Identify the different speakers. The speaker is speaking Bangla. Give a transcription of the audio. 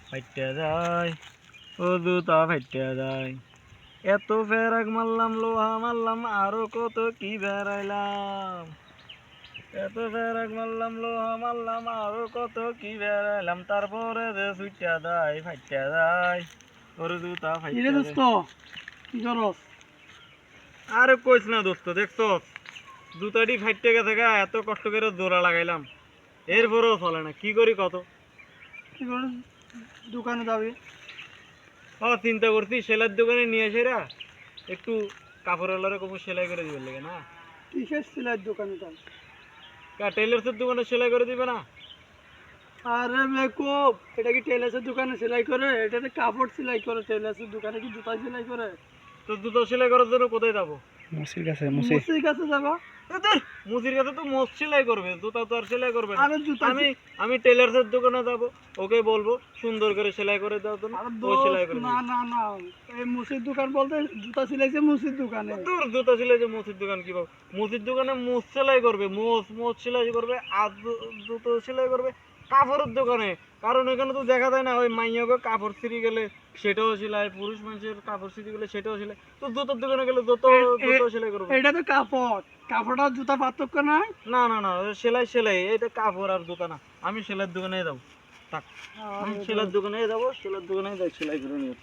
Speaker 1: ফাইটে যায়, ও জুতা ফাইটে যায়। এত ফেরাক মারলাম, লোহা মারলাম, আরো কত কি বেড়াইলাম। এত ফেরাক মারলাম, লোহা মারলাম, আরো কত কি বেড়াইলাম, তারপরে যে ছুটে যায় ফাইটে যায়, ওর জুতা ফাইটে যায়।
Speaker 2: দোস্ত কি করস?
Speaker 1: আরে কইস না দোস্ত, দেখছো জুতাটি ফাইটে গেছে গা, এত কষ্ট করে জোড়া লাগাইলাম, এরপরেও চলে না, কি করি কত?
Speaker 2: কি করস? দোকানে যাবি?
Speaker 1: চিন্তা করছি সেলাইয়ের দোকানে নিয়ে এসে একটু কাপড়ওয়ালারে কম সেলাই করে দিবে লাগে না।
Speaker 2: কিসের সেলাইয়ের দোকানে যাবি?
Speaker 1: টেলার্সের দোকানে সেলাই করে দিবে না?
Speaker 2: আরে বেকুব, এটা কি টেলার্সের দোকানে সেলাই করে? এটাতে কাপড় সেলাই করে। টেলার্সের দোকানে কি জুতা সেলাই করে?
Speaker 1: তো জুতো সেলাই করার জন্য কোথায় যাবো?
Speaker 2: মুসির কাছে যাবা?
Speaker 1: মুচির কাছে তো মোচ সেলাই করবে, জুতা তো আর সেলাই করবে না।
Speaker 2: আরে জুতা
Speaker 1: আমি টেলার্সের দোকানে যাব, ওকে বলবো সুন্দর করে সেলাই করে দাও তো, ও সেলাই করে
Speaker 2: না না না, এই মুসির দোকান বলতে জুতা সেলাইছে মুসির দোকানে।
Speaker 1: দূর, জুতা সেলাই যে মুচির দোকান কি পাবো? মুচির দোকানে মোচ সেলাই করবে, মোচ সেলাই করবে, আর জুতো সেলাই করবে কাপড়ের দোকানে। কারণ এখানে তো দেখা যায় না ওই মাইয়াকে কাপড় ছিঁড়ে গেলে সেটাও সেলাই, পুরুষ মানুষের কাপড় ছিঁড়ে গেলে সেটাও সেলাই। তো জুতোর দোকানে গেলে জুতো সেলাই করবে।
Speaker 2: এটা তো কাপড়, কাপড় আর জুতা পার্থক্য নাই।
Speaker 1: না না না, সেলাই এটা কাপড় আর জুতা না। আমি সেলাইয়ের দোকানে যাবো, থাক, আমি সেলাইয়ের দোকানে যাবো, সেলাইয়ের দোকানে যাই সেলাই করে নিয়ে।